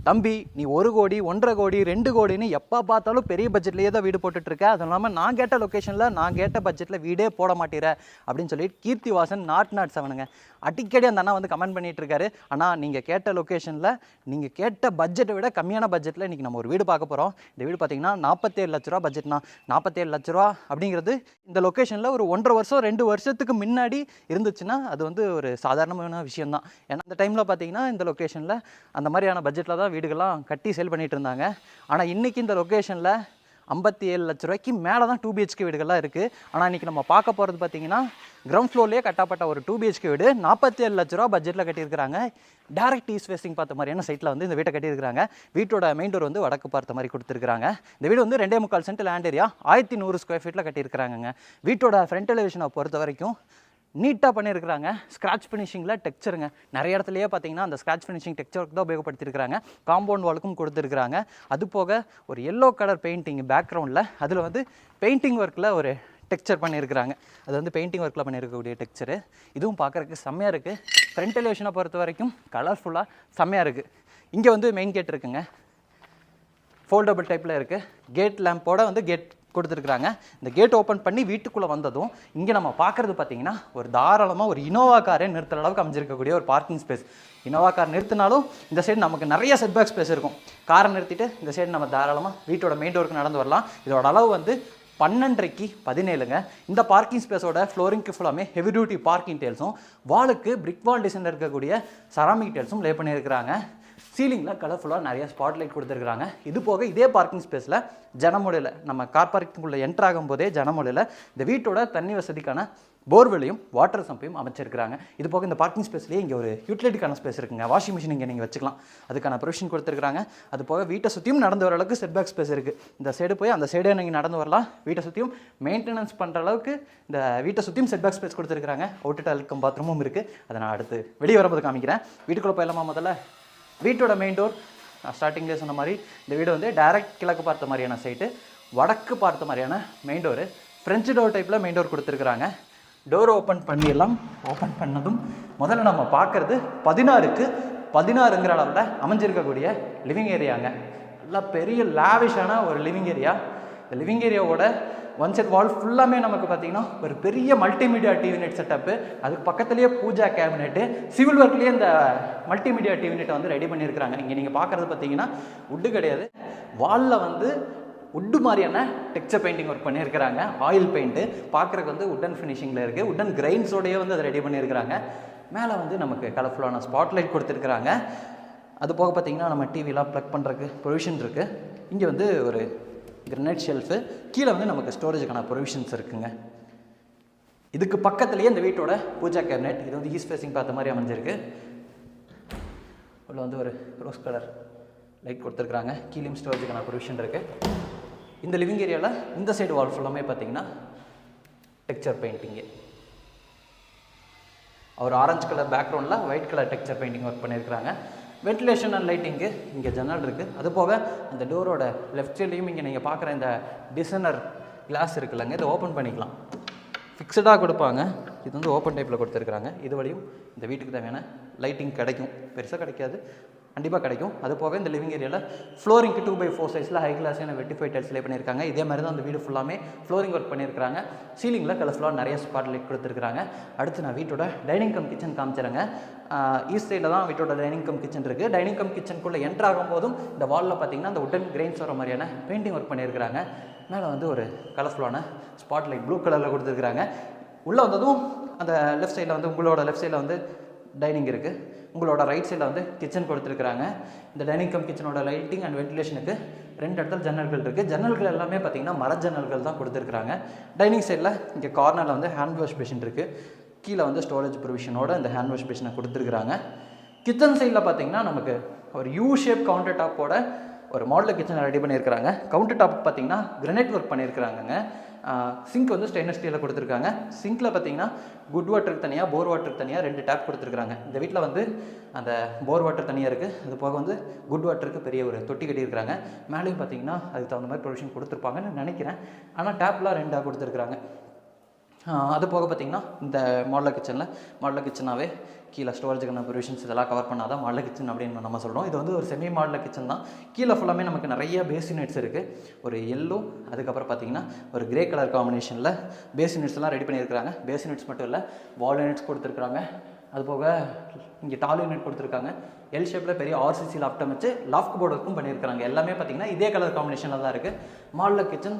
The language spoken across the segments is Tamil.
தம்பி நீ 1 கோடி 1.5 கோடி 2 கோடின்னு எப்போ பார்த்தாலும் பெரிய பட்ஜெட்லேயே தான் வீடு போட்டுட்ருக்க. அதுவும் இல்லாமல் நான் கேட்ட லொக்கேஷனில் நான் கேட்ட பட்ஜெட்டில் வீடே போட மாட்டேற அப்படின்னு சொல்லிட்டு கீர்த்திவாசன் நாட் செவனுங்க அடிக்கடி அந்த அண்ணா வந்து கமெண்ட் பண்ணிட்டு இருக்காரு. ஆனால் நீங்கள் கேட்ட லொக்கேஷனில் நீங்கள் கேட்ட பட்ஜெட்டை விட கம்மியான பட்ஜெட்டில் இன்றைக்கி நம்ம ஒரு வீடு பார்க்க போகிறோம். இந்த வீடு பார்த்தீங்கன்னா 47 லட்ச ரூபா பட்ஜெட்னா. 47 லட்ச ரூபா அப்படிங்கிறது இந்த லொக்கேஷனில் ஒரு 1.5 வருஷம் 2 வருஷத்துக்கு முன்னாடி இருந்துச்சுன்னா அது வந்து ஒரு சாதாரணமான விஷயம்தான். ஏன்னா அந்த டைமில் பார்த்தீங்கன்னா இந்த லொக்கேஷனில் அந்த மாதிரியான பட்ஜெட்டில் தான் வீடுகள்லாம் கட்டி சேல் பண்ணிகிட்டு இருந்தாங்க. ஆனால் இன்றைக்கி இந்த லொக்கேஷனில் 57 லட்ச ரூபாய்க்கு மேலே தான் 2 BHK வீடுகள்லாம் இருக்குது. ஆனால் இன்றைக்கி நம்ம பார்க்க போகிறது பார்த்தீங்கன்னா கிரவுண்ட் ஃப்ளோர்லேயே கட்டப்பட்ட ஒரு 2 BHK வீடு 47 லட்ச ரூபா பட்ஜெட்டில் கட்டியிருக்கிறாங்க. டேரக்ட் ஈஸ்ட் ஃபேஸிங் பார்த்த மாதிரியான சைட்டில் வந்து இந்த வீட்டை கட்டியிருக்கிறாங்க. வீட்டோட மெயின் டோர் வந்து வடக்கு பார்த்த மாதிரி கொடுத்துருக்காங்க. இந்த வீடு வந்து 2.25 சென்ட் லேண்ட் ஏரியா 1100 ஸ்கொயர் ஃபீட்டில் கட்டியிருக்கிறாங்க. வீட்டோட ஃப்ரண்ட் எலிவேஷனை பொறுத்த வரைக்கும் நீட்டாக பண்ணியிருக்கிறாங்க. ஸ்க்ராட்ச் ஃபினிஷிங்கில் டெக்ஸ்சருங்க. நிறைய இடத்துலையே பார்த்தீங்கன்னா அந்த ஸ்க்ராட்ச் ஃபினிஷிங் டெக்ஸ்சருக்கு தான் உபயோகப்படுத்தியிருக்கிறாங்க. காம்பவுண்ட் வாலுக்கும் கொடுத்துருக்குறாங்க. அது போக ஒரு எல்லோ கலர் பெயிண்டிங் பேக்ரவுண்டில் அதில் வந்து பெயிண்டிங் ஒர்க்கில் ஒரு டெக்ஸ்சர் பண்ணியிருக்கிறாங்க. அது வந்து பெயிண்டிங் ஒர்க்கில் பண்ணியிருக்கக்கூடிய டெக்ஸ்சரு. இதுவும் பார்க்குறதுக்கு செம்மையாக இருக்குது. ஃப்ரண்ட் எலிவேஷனை பொறுத்த வரைக்கும் கலர்ஃபுல்லாக செம்மையாக இருக்குது. இங்கே வந்து மெயின் கேட் இருக்குங்க. ஃபோல்டபுள் டைப்பில் இருக்குது. கேட் லேம்போட வந்து கேட் கொடுத்துருக்குறாங்க. இந்த கேட் ஓப்பன் பண்ணி வீட்டுக்குள்ளே வந்ததும் இங்கே நம்ம பார்க்குறது பார்த்தீங்கன்னா ஒரு தாராளமாக ஒரு இனோவா காரே நிறுத்துற அளவுக்கு அமைஞ்சிருக்கக்கூடிய ஒரு பார்க்கிங் ஸ்பேஸ். இனோவா கார் நிறுத்தினாலும் இந்த சைடு நமக்கு நிறைய செட்பேக் ஸ்பேஸ் இருக்கும். காரை நிறுத்திட்டு இந்த சைடு நம்ம தாராளமாக வீட்டோட மெயின் டோருக்கு நடந்து வரலாம். இதோட அளவு வந்து 12.5க்கு 17ங்க. இந்த பார்க்கிங் ஸ்பேஸோட ஃப்ளோரிங்க்கு ஃபுல்லாமே ஹெவி டியூட்டி பார்க்கிங் டேல்ஸும் வாலுக்கு பிரிக் வால் டிசைனில் இருக்கக்கூடிய செராமிக் டேல்ஸும் லே பண்ணியிருக்கிறாங்க. சீலிங்கில் கலர்ஃபுல்லாக நிறைய ஸ்பாட் லைட் கொடுத்துருக்குறாங்க. இது போக இதே பார்க்கிங் ஸ்பேஸில் ஜனமொழியில் நம்ம கார் பார்க்கிங்குள்ளே என்ட்ரு ஆகும் போதே ஜனமொழியில் இந்த வீட்டோட தண்ணி வசதிக்கான போர்வெலையும் வாட்டர் சம்பையும் அமைச்சிருக்கிறாங்க. இது போக இந்த பார்க்கிங் ஸ்பேஸ்லேயே இங்கே ஒரு யூட்டிலிட்டிக்கான ஸ்பேஸ் இருக்குங்க. வாஷிங் மிஷின் இங்கே நீங்கள் வச்சுக்கலாம். அதுக்கான ப்ரொவிஷன் கொடுத்துருக்காங்க. அது போக வீட்டை சுற்றியும் நடந்து வர அளவுக்கு செட்பேக் ஸ்பேஸ் இருக்குது. இந்த சைடு போய் அந்த சைடே நீங்கள் நடந்து வரலாம். வீட்டை சுற்றியும் மெயின்டெனன்ஸ் பண்ணுற அளவுக்கு இந்த வீட்டை சுற்றியும் செட்பேக் ஸ்பேஸ் கொடுத்துருக்காங்க. அவுட் டாய்லெட் பாத்ரூமும் இருக்குது. அதை நான் அடுத்து வெளியே வரும்போது காமிக்கிறேன். வீட்டுக்குள்ளே போயிடலாமா? முதல்ல வீட்டோட மெயின் டோர் ஸ்டார்டிங்லேயே சொன்ன மாதிரி இந்த வீடு வந்து டைரக்ட் கிழக்கு பார்த்த மாதிரியான சைட்டு, வடக்கு பார்த்த மாதிரியான மெயின் டோரு. ஃப்ரெஞ்சு டோர் டைப்பில் மெயின் டோர் கொடுத்துருக்குறாங்க. டோர் ஓப்பன் பண்ணிடலாம். ஓப்பன் பண்ணதும் முதல்ல நம்ம பார்க்குறது 16க்கு 16ங்கிற அளவில் அமைஞ்சிருக்கக்கூடிய லிவிங் ஏரியாங்க. நல்லா பெரிய லாவிஷான ஒரு லிவிங் ஏரியா. இந்த லிவிங் ஏரியாவோட ஒன் சைட் வால் ஃபுல்லாமே நமக்கு பார்த்தீங்கன்னா ஒரு பெரிய மல்டிமீடியா டிவி யூனிட் செட்டப்பு. அதுக்கு பக்கத்துலேயே பூஜா கேபினெட்டு, சிவில் ஒர்க்லேயே இந்த மல்டிமீடியா டிவி யூனிட்டை வந்து ரெடி பண்ணியிருக்கிறாங்க. இங்கே நீங்கள் பார்க்குறது பார்த்தீங்கன்னா உட்டு கிடையாது, வாலில் வந்து உட்டு மாதிரியான டெக்ஸ்சர் பெயிண்டிங் ஒர்க் பண்ணியிருக்கிறாங்க. ஆயில் பெயிண்ட்டு பார்க்குறதுக்கு வந்து உட்டன் ஃபினிஷிங்கில் இருக்குது. உட்டன் கிரைன்ஸோடையே வந்து அதை ரெடி பண்ணியிருக்கிறாங்க. மேலே வந்து நமக்கு கலர்ஃபுல்லான ஸ்பாட்லைட் கொடுத்துருக்குறாங்க. அது போக பார்த்தீங்கன்னா நம்ம டிவிலாம் ப்ளக் பண்ணுறதுக்கு ப்ரொவிஷன் இருக்குது. இங்கே வந்து ஒரு கிரனைட் ஷெல்ஃபு, கீழே வந்து நமக்கு ஸ்டோரேஜுக்கான ப்ரொவிஷன்ஸ் இருக்குங்க. இதுக்கு பக்கத்துலேயே இந்த வீட்டோட பூஜா கேபினெட். இது வந்து ஈஸ்ட் ஃபேஸிங் பார்த்த மாதிரி அமைஞ்சிருக்கு. உள்ள வந்து ஒரு ரோஸ் கலர் லைட் கொடுத்துருக்குறாங்க. கீழேயும் ஸ்டோரேஜுக்கான ப்ரொவிஷன் இருக்குது. இந்த லிவிங் ஏரியாவில் இந்த சைடு வால் ஃபுல்லாமே பார்த்தீங்கன்னா டெக்ஸ்சர் பெயிண்டிங்கு. ஒரு ஆரஞ்சு கலர் பேக்ரவுண்டில் white colour texture painting work பண்ணியிருக்கிறாங்க. வென்டிலேஷன் அண்ட் லைட்டிங்கு இங்கே ஜன்னல் இருக்குது. அது போக அந்த டோரோட லெஃப்ட் சைட்லேயும் இங்கே நீங்கள் பார்க்குற இந்த டிசைனர் கிளாஸ் இருக்குல்லங்க, இதை ஓப்பன் பண்ணிக்கலாம். ஃபிக்ஸடாக கொடுப்பாங்க. இது வந்து ஓப்பன் டைப்பில் கொடுத்துருக்குறாங்க. இது வழியும் இந்த வீட்டுக்கு தேவையான லைட்டிங் கிடைக்கும். பெருசாக கிடைக்காது, கண்டிப்பாக கிடைக்கும். அது போக இந்த லிவிங் ஏரியாவில் ஃப்ளோரிங்க்கு 2x4 சைஸில் ஹை கிளாஸான வெட்டிஃபை டைல்ஸ் லே பண்ணியிருக்காங்க. இதே மாதிரி தான் அந்த வீடு ஃபுல்லாமே ஃப்ளோரிங் ஒர்க் பண்ணியிருக்காங்க. சீலிங்கில் கலர்ஃபுல்லாக நிறைய ஸ்பாட் லைட் கொடுத்துருக்காங்க. அடுத்து நான் வீட்டோட டைனிங் கம் கிச்சன் காமிச்சிடுறேங்க. ஈஸ்ட் சைடில் தான் வீட்டோட டைனிங் கம் கிச்சன் இருக்குது. டைனிங் கம் கிச்சனுக்குள்ளே என்ட்ரு ஆகும் போதும் இந்த வாலில் பார்த்தீங்கன்னா அந்த உட்டன் கிரெயின்ஸ் வர மாதிரியான பெயிண்டிங் ஒர்க் பண்ணியிருக்கிறாங்க. மேலே வந்து ஒரு கலர்ஃபுல்லான ஸ்பாட் லைட் ப்ளூ கலரில் கொடுத்துருக்குறாங்க. உள்ளே வந்ததும் அந்த லெஃப்ட் சைடில் வந்து உங்களோட லெஃப்ட் சைடில் வந்து டைனிங் இருக்குது. உங்களோட ரைட் சைடில் வந்து கிச்சன் கொடுத்துருக்குறாங்க. இந்த டைனிங் கம் கிச்சனோட லைட்டிங் அண்ட் வென்டிலேஷனுக்கு 2 இடத்துல ஜன்னல்கள் இருக்குது. ஜன்னல்கள் எல்லாமே பார்த்தீங்கன்னா மர ஜன்னல்கள் தான் கொடுத்துருக்குறாங்க. டைனிங் சைடில் இங்கே கார்னரில் வந்து ஹேண்ட் வாஷ் பேஷன் இருக்குது. கீழே வந்து ஸ்டோரேஜ் ப்ரொவிஷனோட இந்த ஹேண்ட் வாஷ் பேஷனை கொடுத்துருக்குறாங்க. கிச்சன் சைடில் பார்த்தீங்கன்னா நமக்கு ஒரு யூ ஷேப் கவுண்டர் டாப்போட ஒரு மாடல் கிச்சனை ரெடி பண்ணியிருக்கிறாங்க. கவுண்டர் டாப் பார்த்தீங்கன்னா கிரனைட் ஒர்க் பண்ணியிருக்கிறாங்க. சிங்க் வந்து ஸ்டெயின்லெஸ் ஸ்டீலில் கொடுத்துருக்காங்க. சிங்கில் பார்த்தீங்கன்னா குட் வாட்டருக்கு தனியாக, போர் வாட்டருக்கு தனியாக 2 டேப் கொடுத்துருக்காங்க. இந்த வீட்டில் வந்து அந்த போர் வாட்டர் தனியாக இருக்குது. அது போக வந்து குட் வாட்டருக்கு பெரிய ஒரு தொட்டி கட்டியிருக்கிறாங்க. மேலேயும் பார்த்தீங்கன்னா அதுக்கு தகுந்த மாதிரி ப்ரொவிஷன் கொடுத்துருப்பாங்கன்னு நினைக்கிறேன். ஆனால் டேப்லாம் 2 கொடுத்துருக்குறாங்க. அது போக பார்த்திங்கன்னா இந்த மாடலர் கிச்சனாகவே கீழே ஸ்டோரேஜுக்கான ப்ரொவிஷன்ஸ் இதெல்லாம் கவர் பண்ணாதான் மாடலர் கிச்சன் அப்படின்னு நம்ம சொல்கிறோம். இது வந்து ஒரு செமி மாடலர் கிச்சன் தான். கீழே ஃபுல்லாமே நமக்கு நிறைய பேஸ் யூனிட்ஸ் இருக்குது. ஒரு எல்லோ, அதுக்கப்புறம் பார்த்திங்கன்னா ஒரு கிரே கலர் காம்பினேஷனில் பேஸ் யூனிட்ஸ்லாம் ரெடி பண்ணியிருக்காங்க. பேஸ் யூனிட்ஸ் மட்டும் இல்லை, வால் யூனிட்ஸ் கொடுத்துருக்குறாங்க. அது போக இங்கே டால் யூனிட் கொடுத்துருக்காங்க. எல் ஷேப்பில் பெரிய ஆர்சிசி லாஃப்ட் அமைச்சு லாஃப்ட் போர்டுக்கும் பண்ணியிருக்காங்க. எல்லாமே பார்த்திங்கன்னா இதே கலர் காம்பினேஷனில் தான் இருக்குது. மாடலர் கிச்சன்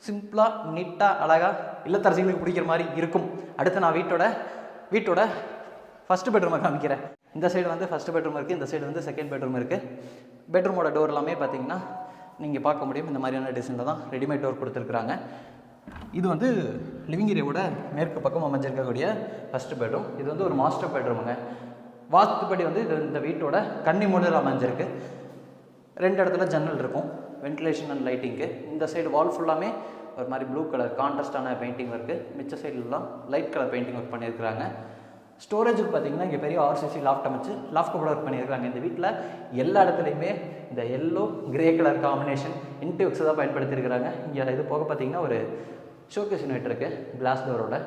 சிம்பிளாக, நீட்டாக, அழகாக இல்லத்தரசிகளுக்கு பிடிக்கிற மாதிரி இருக்கும். அடுத்து நான் வீட்டோட ஃபஸ்ட்டு பெட்ரூமை காமிக்கிறேன். இந்த சைடு வந்து ஃபஸ்ட்டு பெட்ரூம் இருக்குது, இந்த சைடு வந்து செகண்ட் பெட்ரூம் இருக்குது. பெட்ரூமோட டோர் எல்லாமே பார்த்தீங்கன்னா நீங்கள் பார்க்க முடியும். இந்த மாதிரியான டிசைனில் தான் ரெடிமேட் டோர் கொடுத்துருக்குறாங்க. இது வந்து லிவிங் ஏரியாவோட மேற்கு பக்கம் அமைஞ்சிருக்கக்கூடிய ஃபஸ்ட்டு பெட்ரூம். இது வந்து ஒரு மாஸ்டர் பெட்ரூமுங்க. வாஸ்துப்படி வந்து இது இந்த வீட்டோட கன்னி மூலையில் அமைஞ்சிருக்கு. 2 இடத்துல ஜன்னல் இருக்கும், வென்டிலேஷன் அண்ட் லைட்டிங்க்கு. இந்த சைடு வால் ஃபுல்லாமே ஒரு மாதிரி ப்ளூ கலர் கான்ட்ராஸ்டான பெயிண்டிங் ஒர்க்கு. மிச்ச சைட்லாம் லைட் கலர் பெயிண்டிங் ஒர்க் பண்ணியிருக்கிறாங்க. ஸ்டோரேஜுக்கு பார்த்தீங்கன்னா இங்கே பெரிய ஆர்சிசி லாஃப்ட் அமைச்சு லாஃப்ட் கபோர்ட் ஒர்க் பண்ணியிருக்காங்க. இந்த வீட்டில் எல்லா இடத்துலையுமே இந்த எல்லோ கிரே கலர் காம்பினேஷன் இன்டியூக்ஸ் தான் பயன்படுத்தியிருக்கிறாங்க. இங்கே இது போக பார்த்தீங்கன்னா ஒரு ஷோகேஸ் யூனிட் இருக்குது கிளாஸ் டோரோட.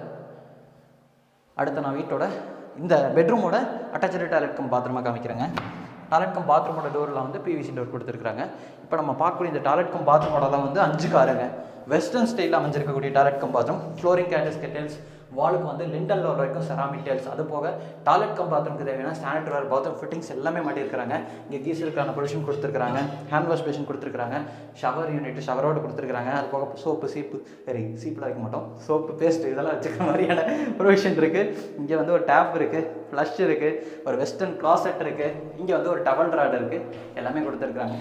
அடுத்த நான் வீட்டோட இந்த பெட்ரூமோட அட்டாச்சு டாய்லெட் கம் பாத்ரூமாக காமிக்கிறேங்க. டாய்லெட் கம் பாத்ரூமோட டோரில் வந்து பிவிசி டோர் கொடுத்துருக்காங்க. இப்போ நம்ம பார்க்கக்கூடிய இந்த டாய்லெட் கம் பாத்ரூமோடலாம் வந்து 5 காருங்க. வெஸ்டர்ன் ஸ்டைலில் அமைஞ்சிருக்கக்கூடிய டாய்லெட் கம் பாத்ரூம். ஃப்ளோரிங் கேட்டஸ் கெட்டல்ஸ், வாலுக்கு வந்து லிண்டல் வரைக்கும் செராமிக் டைல்ஸ். அது போக டாய்லெட் கம் பாத்ரூமுக்கு தேவையான ஸ்டாண்டர்ட் வேர் பாத்ரூம் ஃபிட்டிங்ஸ் எல்லாமே மாட்டியிருக்காங்க. இங்கே கீசருக்கான பொசிஷன் கொடுத்துருக்காங்க, ஹேண்ட் வாஷ் பேஷன் கொடுத்துருக்காங்க, ஷவர் யூனிட் ஷவரோடு கொடுத்துருக்காங்க. அது போக சோப்பு, சீப்பில் வைக்க மாட்டோம், சோப்பு, பேஸ்ட் இதெல்லாம் வச்சுக்கிற மாதிரியான ப்ரொவிஷன் இருக்குது. இங்கே வந்து ஒரு டேப் இருக்குது, ஃப்ளஷ் இருக்குது, ஒரு வெஸ்டர்ன் கிளாசெட் இருக்குது, இங்கே வந்து ஒரு டவல் ராட் இருக்குது, எல்லாமே கொடுத்துருக்காங்க.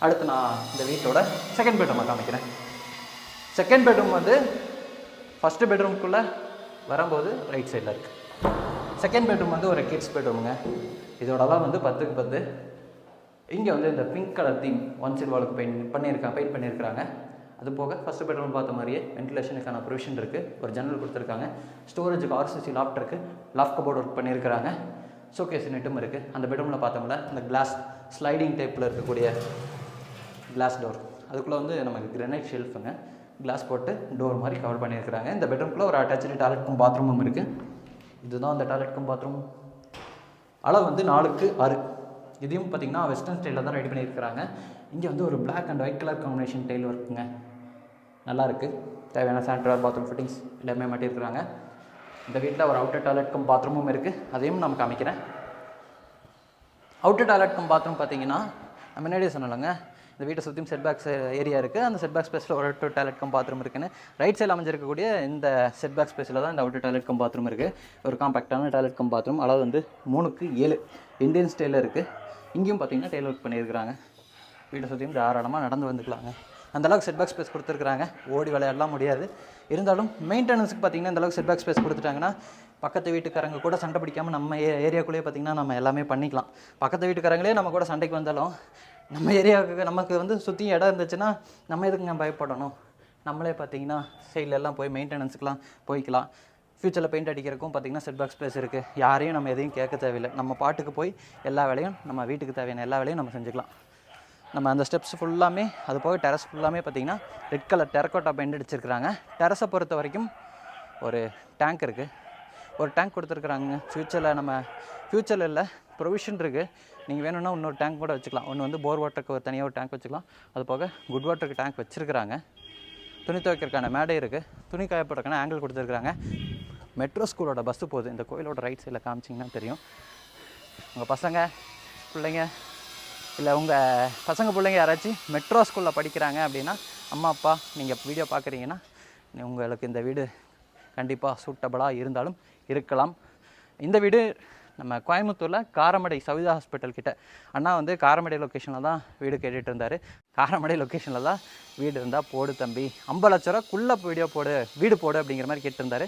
அடுத்து நான் இந்த வீட்டோட செகண்ட் பெட்ரூமை காமிக்கிறேன். செகண்ட் பெட்ரூம் வந்து ஃபஸ்ட்டு பெட்ரூம்குள்ளே வரும்போது ரைட் சைடில் இருக்குது. செகண்ட் பெட்ரூம் வந்து ஒரு கிட்ஸ் பெட்ரூமுங்க. இதோடலாம் வந்து 10க்கு 10. இங்கே வந்து இந்த pink colour theme one side வாலுக்கு பெயிண்ட் பண்ணியிருக்கிறாங்க. அது போக ஃபஸ்ட்டு பெட்ரூம் பார்த்த மாதிரியே வென்டிலேஷனுக்கான ப்ரொவிஷன் இருக்குது. ஒரு ஜன்னல் கொடுத்துருக்காங்க. ஸ்டோரேஜுக்கு ஆர்சிசி லாஃப்ட் இருக்குது, லாஃப்ட் கபோர்ட் ஒர்க் பண்ணியிருக்கிறாங்க. ஷோகேஸ் யூனிட்டும் இருக்குது. அந்த பெட்ரூமில் பார்த்தோம்ல இந்த கிளாஸ் ஸ்லைடிங் டைப்பில் இருக்கக்கூடிய கிளாஸ் டோர், அதுக்குள்ளே வந்து நமக்கு கிரானைட் ஷெல்ஃபுங்க, கிளாஸ் போட்டு டோர் மாதிரி கவர் பண்ணியிருக்கிறாங்க. இந்த பெட்ரூம்குள்ளே ஒரு அட்டாச்சு டாய்லெட் கம் பாத்ரூமும் இருக்குது. இதுதான் அந்த டாய்லெட் கம் பாத்ரூம். அளவு வந்து 4க்கு 6. இதையும் பார்த்திங்கன்னா வெஸ்டர்ன் ஸ்டைலில் தான் ரெடி பண்ணியிருக்கிறாங்க. இங்கே வந்து ஒரு black and white colour combination tile ஒர்க்குங்க, நல்லாயிருக்கு. தேவையான சானிட்டரி பாத்ரூம் ஃபிட்டிங்ஸ் எல்லாமே மாட்டியிருக்கிறாங்க. இந்த வீட்டில் ஒரு அவுட்டர் டாய்லெட் கம் பாத்ரூமும் இருக்குது, அதையும் நம்ம காமிக்கிறேன். அவுட்டர் டாய்லெட் கம் பாத்ரூம் பார்த்திங்கன்னா நான் முன்னாடியே சொன்னலங்க, இந்த வீட்டை சுற்றியும் செட்பேக்ஸ் ஏரியா இருக்குது. அந்த செட்பேக் ஸ்பேஸில் ஒரு அவுட்டர் டாய்லெட் கம் பாத்ரூம் இருக்குன்னு ரைட் சைடில் அமைஞ்சிருக்கக்கூடிய இந்த செட்பேக் ஸ்பேஸில் தான் இந்த அவுட்டர் டாய்லெட் கம் பாத்ரூம் இருக்குது. ஒரு காம்பேக்டான டாய்லெட் கம் பாத்ரூம். அளவு வந்து 3க்கு 7 இந்தியன் ஸ்டைலில் இருக்குது. இங்கேயும் பார்த்திங்கன்னா டெய்ல் ஒர்க் பண்ணியிருக்கிறாங்க. வீட்டை சுற்றியும் தாராளமாக நடந்து வந்துக்கலாங்க. அந்தளவுக்கு செட்பேக் ஸ்பேஸ் கொடுத்துருக்குறாங்க. ஓடி விளையாடலாம் முடியாது. இருந்தாலும் மெயின்டெனன்ஸுக்கு பார்த்திங்கன்னா இந்தளவுக்கு செட்பேக் ஸ்பேஸ் கொடுத்துட்டாங்கன்னா பக்கத்து வீட்டுக்காரங்க கூட சண்டை பிடிக்காமல் நம்ம ஏரியாக்குள்ளேயே பார்த்திங்கன்னா நம்ம எல்லாமே பண்ணிக்கலாம். பக்கத்து வீட்டுக்காரங்களே நம்ம கூட சண்டைக்கு வந்தாலும் நம்ம ஏரியாவுக்கு நமக்கு வந்து சுற்றி இடம் இருந்துச்சுன்னா நம்ம எதுக்குங்க பயப்படணும்? நம்மளே பார்த்திங்கன்னா சைடில் எல்லாம் போய் மெயின்டெனன்ஸுக்கெலாம் போய்க்கலாம். ஃப்யூச்சரில் பெயிண்ட் அடிக்கிறதுக்கும் பார்த்திங்கன்னா செட்பேக் ஸ்பேஸ் இருக்குது. யாரையும் நம்ம எதையும் கேட்க தேவையில்லை. நம்ம பாட்டுக்கு போய் எல்லா வேலையும் நம்ம வீட்டுக்கு தேவையான எல்லா வேலையும் நம்ம செஞ்சுக்கலாம். நம்ம அந்த ஸ்டெப்ஸ் ஃபுல்லாமே, அது போக டெரஸ் ஃபுல்லாமே பார்த்திங்கன்னா ரெட் கலர் டெரக்கோட்டா பெயிண்ட் அடிச்சிருக்கிறாங்க. டெரஸை பொறுத்த வரைக்கும் ஒரு டேங்க் இருக்குது, ஒரு டேங்க் கொடுத்துருக்குறாங்க. ஃப்யூச்சரில் இல்லை, ப்ரொவிஷன் இருக்குது. நீங்கள் வேணும்னா இன்னொரு டேங்க் கூட வச்சுக்கலாம். ஒன்று வந்து போர் வாட்டருக்கு ஒரு தனியாக ஒரு டேங்க் வச்சுக்கலாம். அது போக குட் வாட்டருக்கு டேங்க் வச்சுருக்கிறாங்க. துணி துவைக்கிறதுக்கான மேடை இருக்குது. துணி காயப்படுறதுக்கான ஆங்கிள் கொடுத்துருக்குறாங்க. மெட்ரோ ஸ்கூலோட பஸ்ஸு போகுது. இந்த கோயிலோட ரைட் சைடில் காமிச்சிங்கன்னா தெரியும். உங்கள் பசங்க பிள்ளைங்க இல்லை உங்கள் பசங்க பிள்ளைங்க யாராச்சும் மெட்ரோ ஸ்கூலில் படிக்கிறாங்க அப்படின்னா, அம்மா அப்பா நீங்கள் வீடியோ பார்க்குறீங்கன்னா உங்களுக்கு இந்த வீடு கண்டிப்பாக சூட்டபுளாக இருந்தாலும் இருக்கலாம். இந்த வீடு நம்ம கோயம்புத்தூரில் காரமடை சவிதா ஹாஸ்பிட்டல் கிட்ட. அண்ணா வந்து காரமடை லொக்கேஷனில் தான் வீடு கேட்டுட்டு இருந்தார். காரமடை லொக்கேஷனில் தான் வீடு இருந்தால் போடு தம்பி, 50 லட்ச ரூபாக்குள்ளே வீடு போடு அப்படிங்கிற மாதிரி கேட்டிருந்தார்.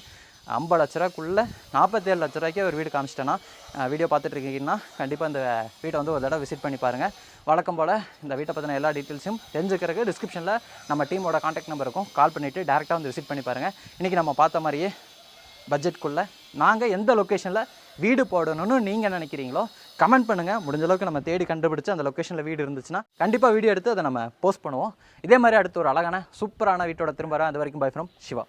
50 லட்ச ரூபாக்குள்ளே 47 லட்ச ரூபாய்க்கே ஒரு வீடு காமிச்சிட்டேன்னா, வீடியோ பார்த்துட்ருக்கீங்கன்னா கண்டிப்பாக இந்த வீட்டை வந்து ஒரு தடவை விசிட் பண்ணி பாருங்கள். வழக்கம் போல் இந்த வீட்டை பற்றின எல்லா டீட்டெயில்ஸும் தெரிஞ்சுக்கிறதுக்கு டிஸ்கிரிப்ஷனில் நம்ம டீமோட காண்டாக்ட் நம்பர் இருக்கும். கால் பண்ணிவிட்டு டேரெக்டாக வந்து விசிட் பண்ணி பாருங்கள். இன்றைக்கி நம்ம பார்த்த மாதிரியே பட்ஜெட்குள்ளே நாங்கள் எந்த லொக்கேஷனில் வீடு போடணும்னு நீங்கள் நினைக்கிறீங்களோ கமெண்ட் பண்ணுங்கள். முடிஞ்ச அளவுக்கு நம்ம தேடி கண்டுபிடிச்சி அந்த லொக்கேஷனில் வீடு இருந்துச்சுன்னா கண்டிப்பாக வீடியோ எடுத்து அதை நம்ம போஸ்ட் பண்ணுவோம். இதே மாதிரி அடுத்து ஒரு அழகான சூப்பரான வீட்டோட திரும்ப வரேன். அது வரைக்கும் பை ஃப்ரம் சிவா.